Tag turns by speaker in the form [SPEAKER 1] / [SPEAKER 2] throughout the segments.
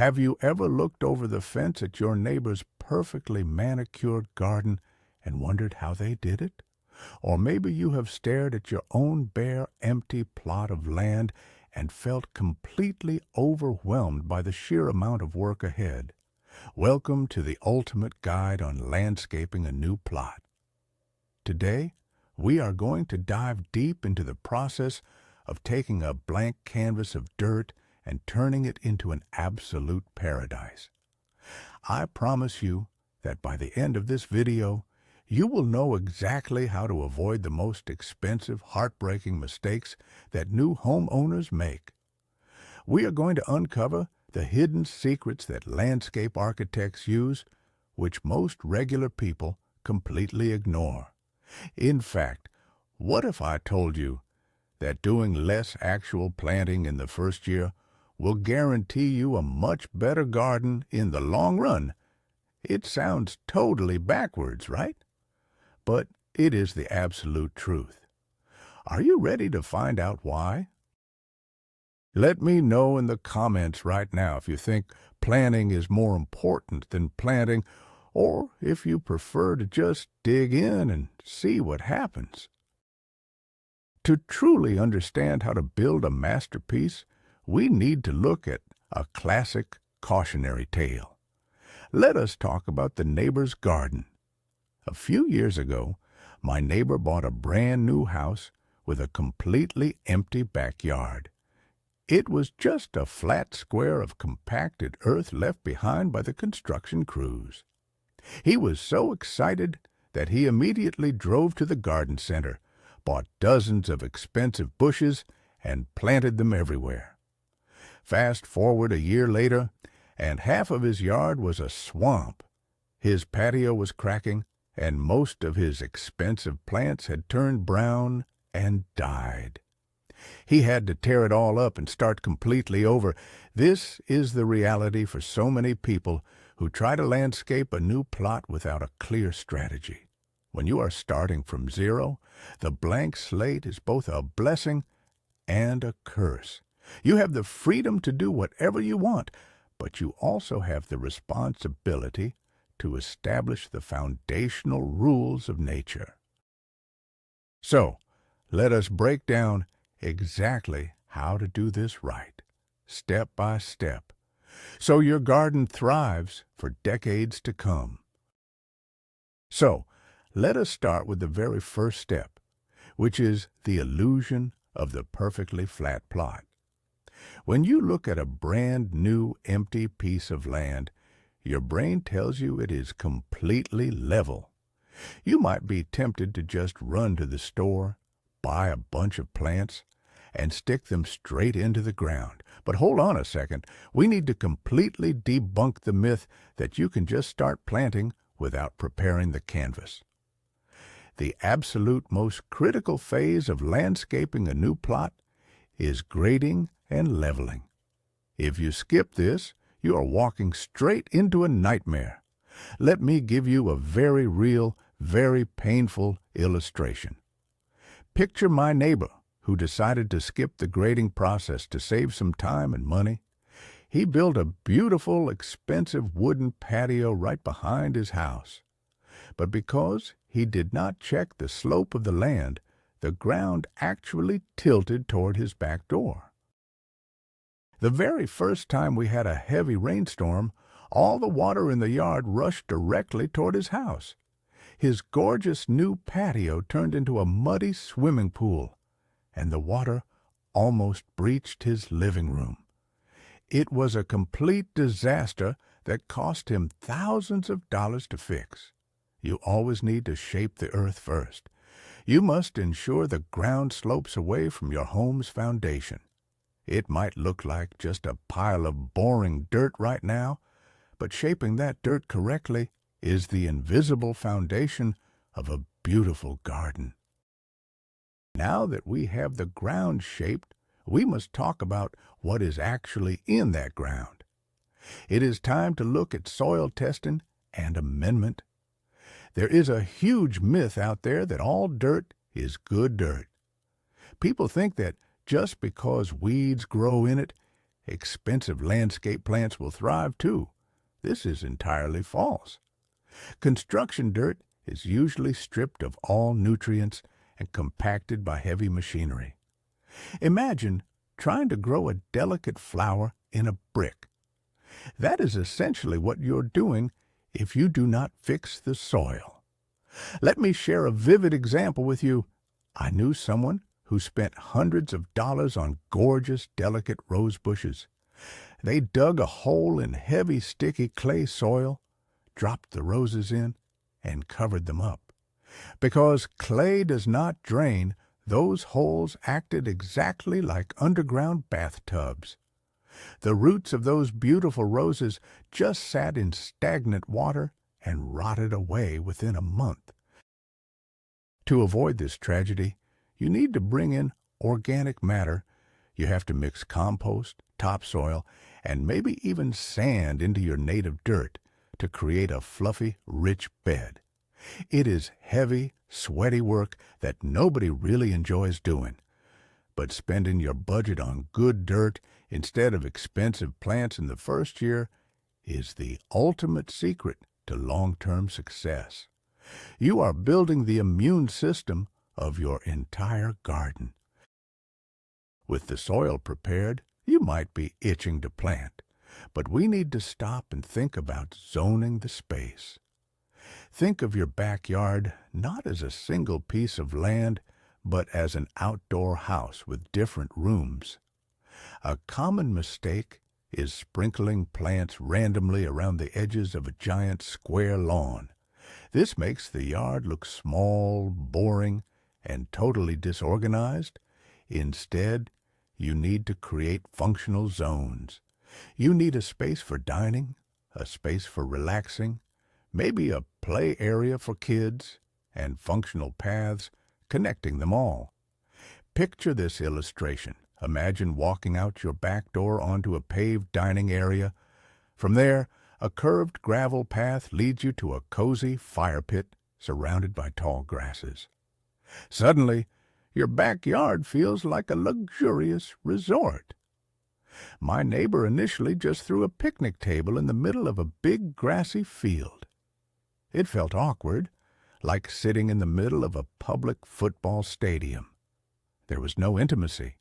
[SPEAKER 1] Have you ever looked over the fence at your neighbor's perfectly manicured garden and wondered how they did it? Or maybe you have stared at your own bare, empty plot of land and felt completely overwhelmed by the sheer amount of work ahead. Welcome to the ultimate guide on landscaping a new plot. Today, we are going to dive deep into the process of taking a blank canvas of dirt and turning it into an absolute paradise. I promise you that by the end of this video, you will know exactly how to avoid the most expensive, heartbreaking mistakes that new homeowners make. We are going to uncover the hidden secrets that landscape architects use, which most regular people completely ignore. In fact, what if I told you that doing less actual planting in the first year will guarantee you a much better garden in the long run? It sounds totally backwards, right? But it is the absolute truth. Are you ready to find out why? Let me know in the comments right now if you think planning is more important than planting, or if you prefer to just dig in and see what happens. To truly understand how to build a masterpiece, we need to look at a classic cautionary tale. Let us talk about the neighbor's garden. A few years ago, my neighbor bought a brand new house with a completely empty backyard. It was just a flat square of compacted earth left behind by the construction crews. He was so excited that he immediately drove to the garden center, bought dozens of expensive bushes, and planted them everywhere. Fast forward a year later, and half of his yard was a swamp. His patio was cracking, and most of his expensive plants had turned brown and died. He had to tear it all up and start completely over. This is the reality for so many people who try to landscape a new plot without a clear strategy. When you are starting from zero, the blank slate is both a blessing and a curse. You have the freedom to do whatever you want, but you also have the responsibility to establish the foundational rules of nature. So, let us break down exactly how to do this right, step by step, so your garden thrives for decades to come. So, let us start with the very first step, which is the illusion of the perfectly flat plot. When you look at a brand new empty piece of land, your brain tells you it is completely level. You might be tempted to just run to the store, buy a bunch of plants, and stick them straight into the ground. But hold on a second. We need to completely debunk the myth that you can just start planting without preparing the canvas. The absolute most critical phase of landscaping a new plot is grading and leveling. If you skip this, you are walking straight into a nightmare. Let me give you a very real, very painful illustration. Picture my neighbor who decided to skip the grading process to save some time and money. He built a beautiful, expensive wooden patio right behind his house. But because he did not check the slope of the land, the ground actually tilted toward his back door. The very first time we had a heavy rainstorm, all the water in the yard rushed directly toward his house. His gorgeous new patio turned into a muddy swimming pool, and the water almost breached his living room. It was a complete disaster that cost him thousands of dollars to fix. You always need to shape the earth first. You must ensure the ground slopes away from your home's foundation. It might look like just a pile of boring dirt right now, but shaping that dirt correctly is the invisible foundation of a beautiful garden. Now that we have the ground shaped, we must talk about what is actually in that ground. It is time to look at soil testing and amendment. There is a huge myth out there that all dirt is good dirt. People think that just because weeds grow in it, expensive landscape plants will thrive too. This is entirely false. Construction dirt is usually stripped of all nutrients and compacted by heavy machinery. Imagine trying to grow a delicate flower in a brick. That is essentially what you're doing if you do not fix the soil. Let me share a vivid example with you. I knew someone who spent hundreds of dollars on gorgeous, delicate rose bushes. They dug a hole in heavy, sticky clay soil, dropped the roses in, and covered them up. Because clay does not drain, those holes acted exactly like underground bathtubs. The roots of those beautiful roses just sat in stagnant water and rotted away within a month. To avoid this tragedy, you need to bring in organic matter. You have to mix compost, topsoil, and maybe even sand into your native dirt to create a fluffy, rich bed. It is heavy, sweaty work that nobody really enjoys doing. But spending your budget on good dirt instead of expensive plants in the first year is the ultimate secret to long-term success. You are building the immune system of your entire garden. With the soil prepared, you might be itching to plant, but we need to stop and think about zoning the space. Think of your backyard not as a single piece of land, but as an outdoor house with different rooms. A common mistake is sprinkling plants randomly around the edges of a giant square lawn. This makes the yard look small, boring, and totally disorganized. Instead, you need to create functional zones. You need a space for dining, a space for relaxing, maybe a play area for kids, and functional paths connecting them all. Picture this illustration. Imagine walking out your back door onto a paved dining area. From there, a curved gravel path leads you to a cozy fire pit surrounded by tall grasses. Suddenly, your backyard feels like a luxurious resort. My neighbor initially just threw a picnic table in the middle of a big grassy field. It felt awkward, like sitting in the middle of a public football stadium. There was no intimacy.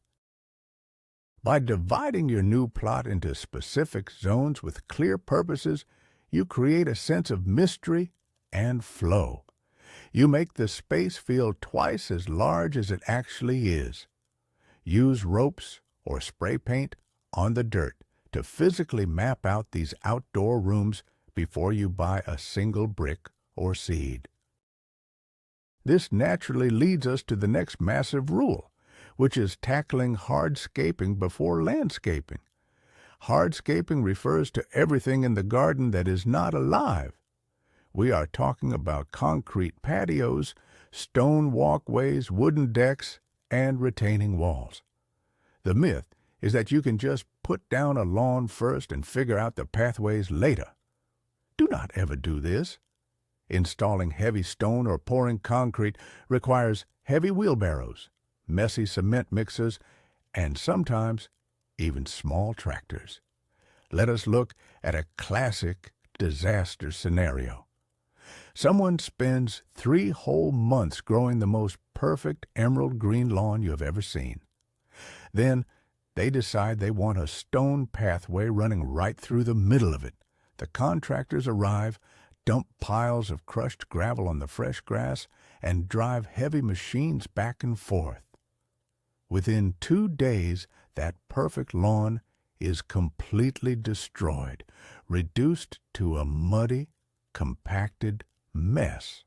[SPEAKER 1] By dividing your new plot into specific zones with clear purposes, you create a sense of mystery and flow. You make the space feel twice as large as it actually is. Use ropes or spray paint on the dirt to physically map out these outdoor rooms before you buy a single brick or seed. This naturally leads us to the next massive rule, which is tackling hardscaping before landscaping. Hardscaping refers to everything in the garden that is not alive. We are talking about concrete patios, stone walkways, wooden decks, and retaining walls. The myth is that you can just put down a lawn first and figure out the pathways later. Do not ever do this. Installing heavy stone or pouring concrete requires heavy wheelbarrows, messy cement mixers, and sometimes even small tractors. Let us look at a classic disaster scenario. Someone spends 3 whole months growing the most perfect emerald green lawn you have ever seen. Then they decide they want a stone pathway running right through the middle of it. The contractors arrive, dump piles of crushed gravel on the fresh grass, and drive heavy machines back and forth. Within 2 days, that perfect lawn is completely destroyed, reduced to a muddy, compacted mess.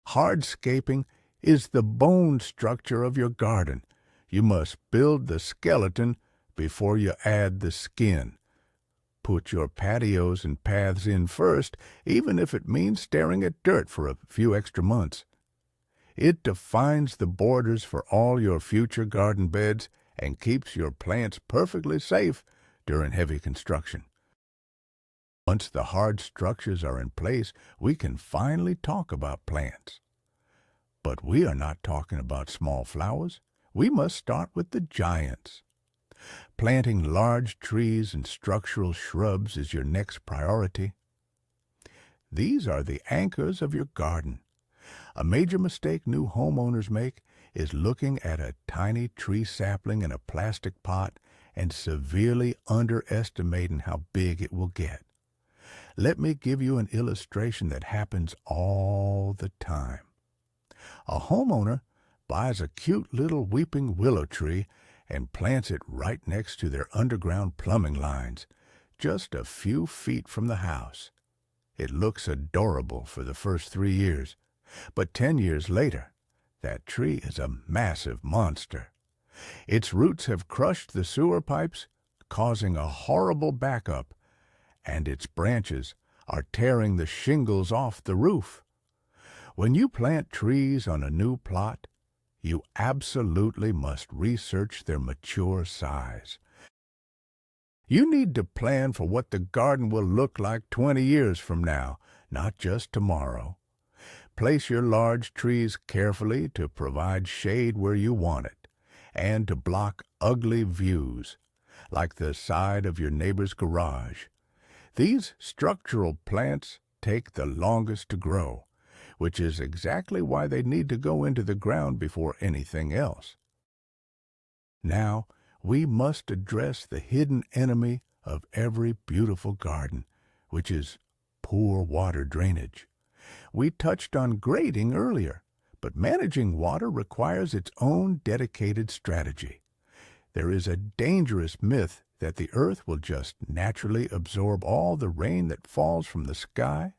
[SPEAKER 1] Hardscaping is the bone structure of your garden. You must build the skeleton before you add the skin. Put your patios and paths in first, even if it means staring at dirt for a few extra months. It defines the borders for all your future garden beds and keeps your plants perfectly safe during heavy construction. Once the hard structures are in place, we can finally talk about plants. But we are not talking about small flowers. We must start with the giants. Planting large trees and structural shrubs is your next priority. These are the anchors of your garden. A major mistake new homeowners make is looking at a tiny tree sapling in a plastic pot and severely underestimating how big it will get. Let me give you an illustration that happens all the time. A homeowner buys a cute little weeping willow tree and plants it right next to their underground plumbing lines, just a few feet from the house. It looks adorable for the first 3 years, but 10 years later, that tree is a massive monster. Its roots have crushed the sewer pipes, causing a horrible backup, and its branches are tearing the shingles off the roof. When you plant trees on a new plot, you absolutely must research their mature size. You need to plan for what the garden will look like 20 years from now, not just tomorrow. Place your large trees carefully to provide shade where you want it, and to block ugly views, like the side of your neighbor's garage. These structural plants take the longest to grow, which is exactly why they need to go into the ground before anything else. Now, we must address the hidden enemy of every beautiful garden, which is poor water drainage. We touched on grading earlier, but managing water requires its own dedicated strategy. There is a dangerous myth that the earth will just naturally absorb all the rain that falls from the sky.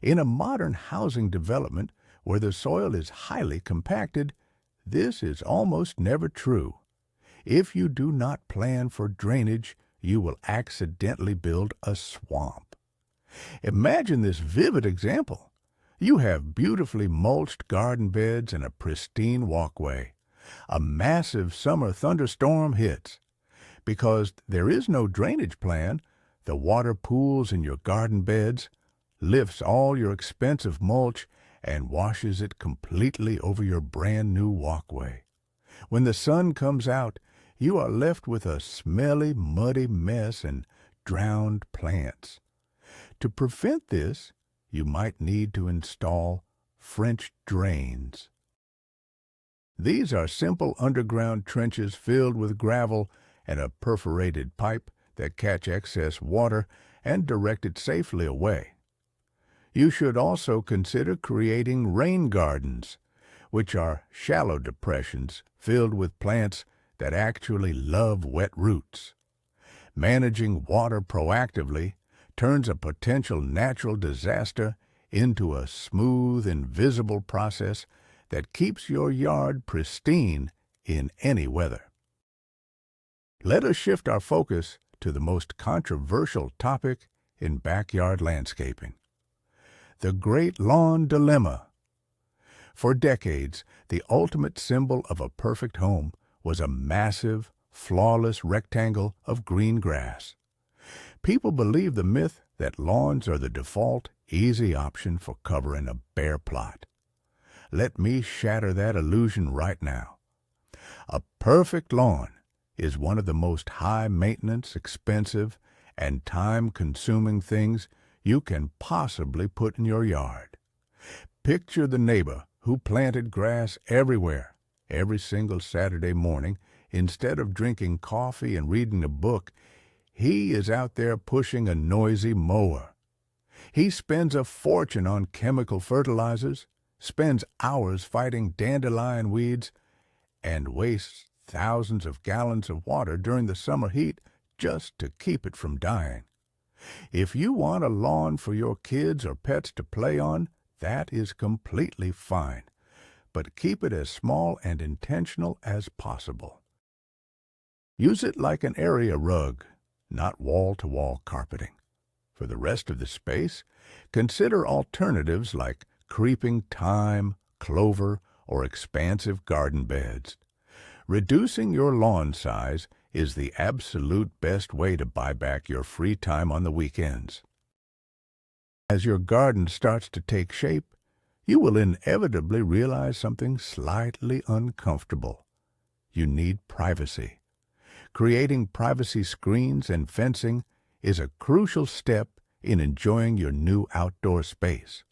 [SPEAKER 1] In a modern housing development where the soil is highly compacted, this is almost never true. If you do not plan for drainage, you will accidentally build a swamp. Imagine this vivid example. You have beautifully mulched garden beds and a pristine walkway. A massive summer thunderstorm hits. Because there is no drainage plan, the water pools in your garden beds, lifts all your expensive mulch, and washes it completely over your brand-new walkway. When the sun comes out, you are left with a smelly, muddy mess and drowned plants. To prevent this, you might need to install French drains. These are simple underground trenches filled with gravel and a perforated pipe that catch excess water and direct it safely away. You should also consider creating rain gardens, which are shallow depressions filled with plants that actually love wet roots. Managing water proactively turns a potential natural disaster into a smooth, invisible process that keeps your yard pristine in any weather. Let us shift our focus to the most controversial topic in backyard landscaping: the Great Lawn Dilemma. For decades, the ultimate symbol of a perfect home was a massive, flawless rectangle of green grass. People believe the myth that lawns are the default, easy option for covering a bare plot. Let me shatter that illusion right now. A perfect lawn is one of the most high-maintenance, expensive, and time-consuming things you can possibly put in your yard. Picture the neighbor who planted grass everywhere, every single Saturday morning. Instead of drinking coffee and reading a book, he is out there pushing a noisy mower. He spends a fortune on chemical fertilizers, spends hours fighting dandelion weeds, and wastes thousands of gallons of water during the summer heat just to keep it from dying. If you want a lawn for your kids or pets to play on, that is completely fine, but keep it as small and intentional as possible. Use it like an area rug, not wall-to-wall carpeting. For the rest of the space, consider alternatives like creeping thyme, clover, or expansive garden beds. Reducing your lawn size is the absolute best way to buy back your free time on the weekends. As your garden starts to take shape, you will inevitably realize something slightly uncomfortable. You need privacy. Creating privacy screens and fencing is a crucial step in enjoying your new outdoor space.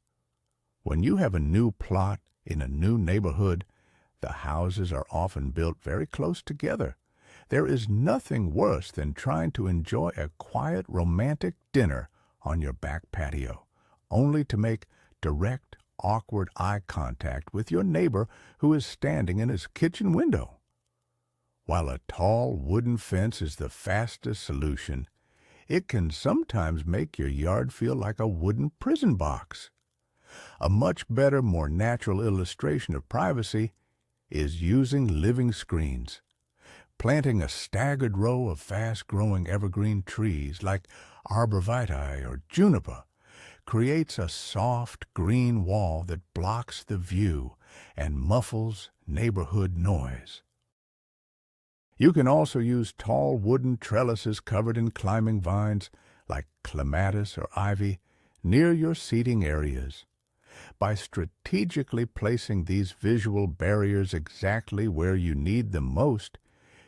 [SPEAKER 1] When you have a new plot in a new neighborhood, the houses are often built very close together. There is nothing worse than trying to enjoy a quiet, romantic dinner on your back patio, only to make direct, awkward eye contact with your neighbor who is standing in his kitchen window. While a tall wooden fence is the fastest solution, it can sometimes make your yard feel like a wooden prison box. A much better, more natural illustration of privacy is using living screens. Planting a staggered row of fast-growing evergreen trees like arborvitae or juniper creates a soft green wall that blocks the view and muffles neighborhood noise. You can also use tall wooden trellises covered in climbing vines like clematis or ivy near your seating areas. By strategically placing these visual barriers exactly where you need them most,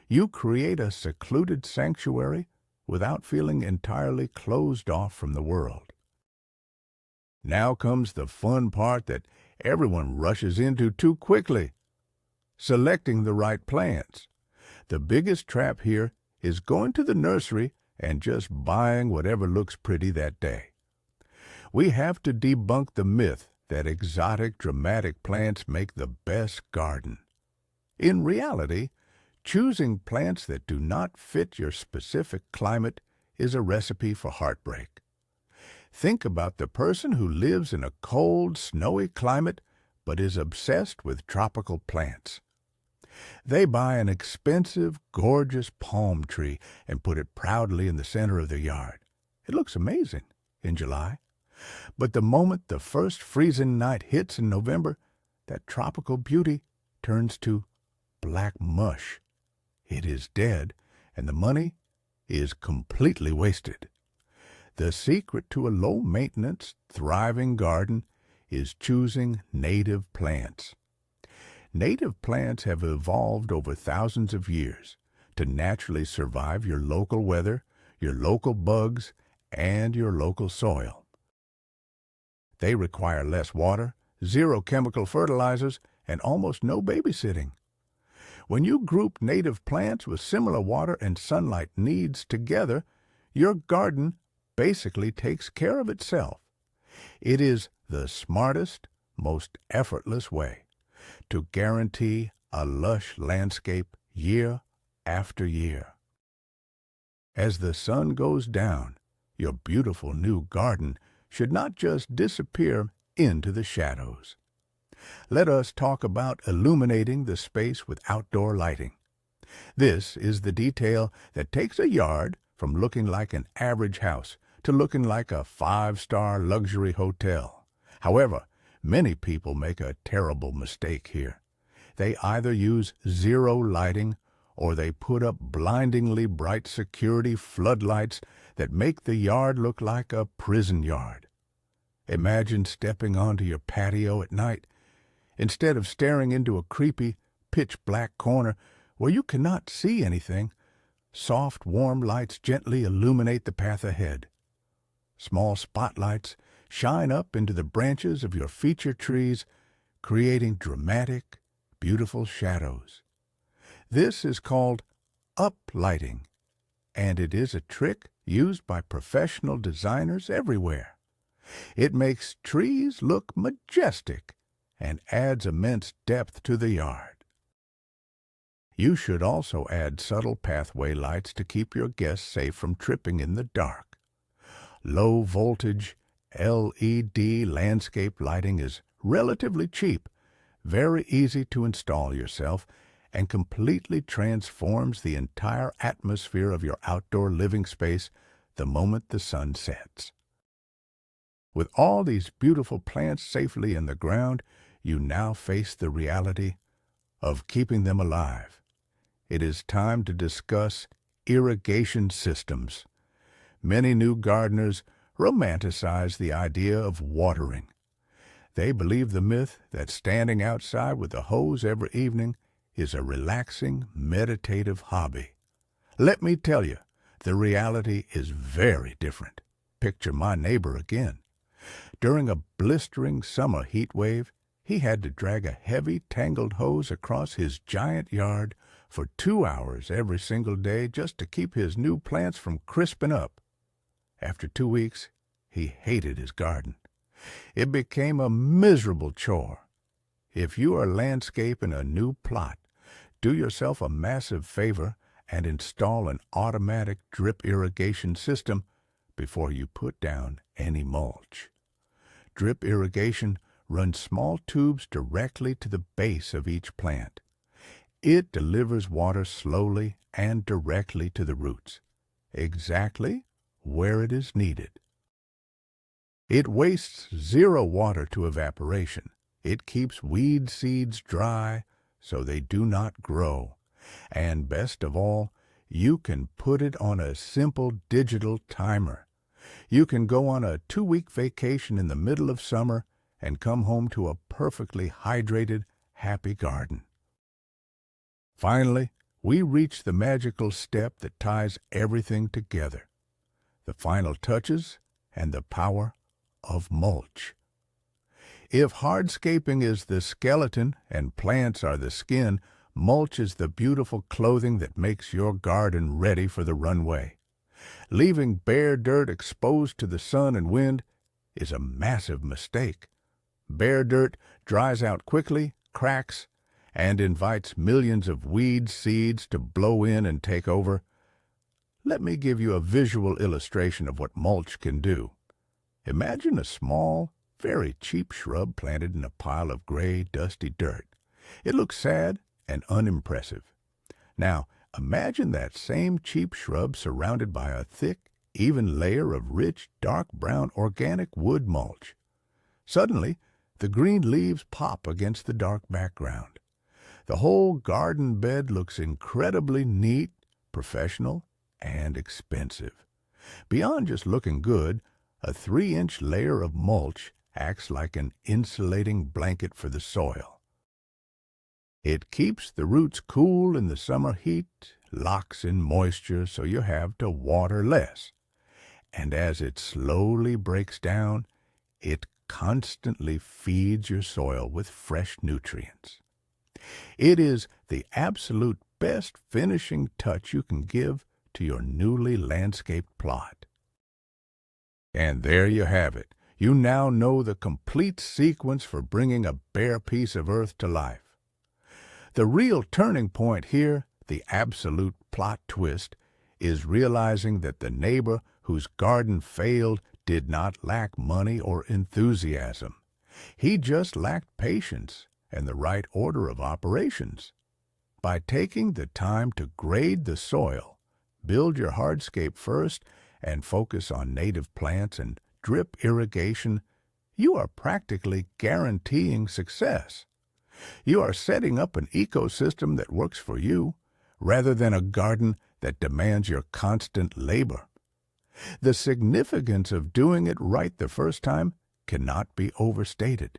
[SPEAKER 1] you create a secluded sanctuary without feeling entirely closed off from the world. Now comes the fun part that everyone rushes into too quickly: selecting the right plants. The biggest trap here is going to the nursery and just buying whatever looks pretty that day. We have to debunk the myth that exotic, dramatic plants make the best garden. In reality, choosing plants that do not fit your specific climate is a recipe for heartbreak. Think about the person who lives in a cold, snowy climate but is obsessed with tropical plants. They buy an expensive, gorgeous palm tree and put it proudly in the center of their yard. It looks amazing in July. But the moment the first freezing night hits in November, that tropical beauty turns to black mush. It is dead, and the money is completely wasted. The secret to a low-maintenance, thriving garden is choosing native plants. Native plants have evolved over thousands of years to naturally survive your local weather, your local bugs, and your local soil. They require less water, zero chemical fertilizers, and almost no babysitting. When you group native plants with similar water and sunlight needs together, your garden basically takes care of itself. It is the smartest, most effortless way to guarantee a lush landscape year after year. As the sun goes down, your beautiful new garden should not just disappear into the shadows. Let us talk about illuminating the space with outdoor lighting. This is the detail that takes a yard from looking like an average house to looking like a 5-star luxury hotel. However, many people make a terrible mistake here. They either use zero lighting or they put up blindingly bright security floodlights that make the yard look like a prison yard. Imagine stepping onto your patio at night. Instead of staring into a creepy, pitch-black corner where you cannot see anything, soft, warm lights gently illuminate the path ahead. Small spotlights shine up into the branches of your feature trees, creating dramatic, beautiful shadows. This is called uplighting, and it is a trick used by professional designers everywhere. It makes trees look majestic and adds immense depth to the yard. You should also add subtle pathway lights to keep your guests safe from tripping in the dark. Low-voltage LED landscape lighting is relatively cheap, very easy to install yourself, and completely transforms the entire atmosphere of your outdoor living space the moment the sun sets. With all these beautiful plants safely in the ground, you now face the reality of keeping them alive. It is time to discuss irrigation systems. Many new gardeners romanticize the idea of watering. They believe the myth that standing outside with a hose every evening is a relaxing, meditative hobby. Let me tell you, the reality is very different. Picture my neighbor again. During a blistering summer heat wave, he had to drag a heavy, tangled hose across his giant yard for 2 hours every single day just to keep his new plants from crisping up. After 2 weeks, he hated his garden. It became a miserable chore. If you are landscaping a new plot, do yourself a massive favor and install an automatic drip irrigation system before you put down any mulch. Drip irrigation runs small tubes directly to the base of each plant. It delivers water slowly and directly to the roots, exactly where it is needed. It wastes zero water to evaporation. It keeps weed seeds dry so they do not grow. And best of all, you can put it on a simple digital timer. You can go on a 2-week vacation in the middle of summer and come home to a perfectly hydrated, happy garden. Finally, we reach the magical step that ties everything together. The final touches and the power of mulch. If hardscaping is the skeleton and plants are the skin, mulch is the beautiful clothing that makes your garden ready for the runway. Leaving bare dirt exposed to the sun and wind is a massive mistake. Bare dirt dries out quickly, cracks, and invites millions of weed seeds to blow in and take over. Let me give you a visual illustration of what mulch can do. Imagine a small, very cheap shrub planted in a pile of gray, dusty dirt. It looks sad and unimpressive. Now, imagine that same cheap shrub surrounded by a thick, even layer of rich, dark brown organic wood mulch. Suddenly, the green leaves pop against the dark background. The whole garden bed looks incredibly neat, professional, and expensive. Beyond just looking good, a 3-inch layer of mulch acts like an insulating blanket for the soil. It keeps the roots cool in the summer heat, locks in moisture so you have to water less. And as it slowly breaks down, it constantly feeds your soil with fresh nutrients. It is the absolute best finishing touch you can give to your newly landscaped plot. And there you have it. You now know the complete sequence for bringing a bare piece of earth to life. The real turning point here, the absolute plot twist, is realizing that the neighbor whose garden failed did not lack money or enthusiasm. He just lacked patience and the right order of operations. By taking the time to grade the soil, build your hardscape first, and focus on native plants and drip irrigation, you are practically guaranteeing success. You are setting up an ecosystem that works for you, rather than a garden that demands your constant labor. The significance of doing it right the first time cannot be overstated.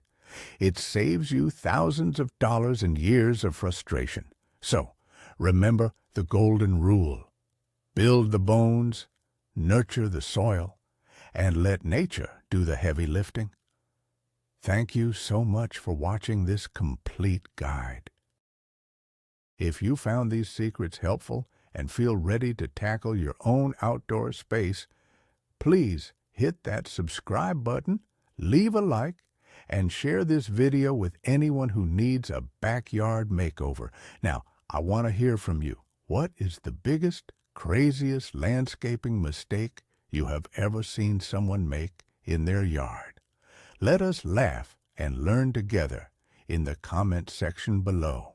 [SPEAKER 1] It saves you thousands of dollars and years of frustration. So, remember the golden rule. Build the bones, nurture the soil, and let nature do the heavy lifting. Thank you so much for watching this complete guide. If you found these secrets helpful and feel ready to tackle your own outdoor space, please hit that subscribe button, leave a like, and share this video with anyone who needs a backyard makeover. Now, I want to hear from you. What is the biggest, craziest landscaping mistake you have ever seen someone make in their yard? Let us laugh and learn together in the comment section below.